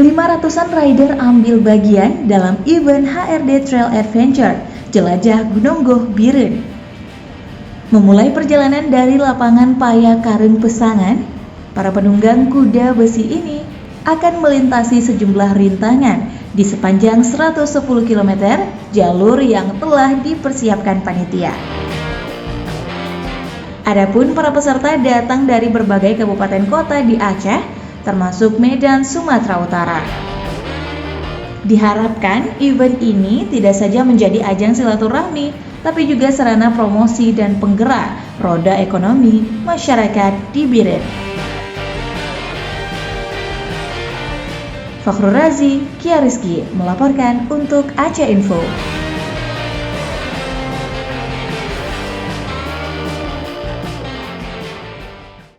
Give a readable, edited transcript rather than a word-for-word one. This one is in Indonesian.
500-an rider ambil bagian dalam event HRD Trail Adventure Jelajah Gunung Goh Biren. Memulai perjalanan dari lapangan Paya Kareng Pesangan, para penunggang kuda besi ini akan melintasi sejumlah rintangan di sepanjang 110 km jalur yang telah dipersiapkan panitia. Adapun para peserta datang dari berbagai kabupaten kota di Aceh, termasuk Medan, Sumatera Utara. Diharapkan event ini tidak saja menjadi ajang silaturahmi, tapi juga sarana promosi dan penggerak roda ekonomi masyarakat di Biren. Fakhrul Razi, Kia Rizky melaporkan untuk Aceh Info.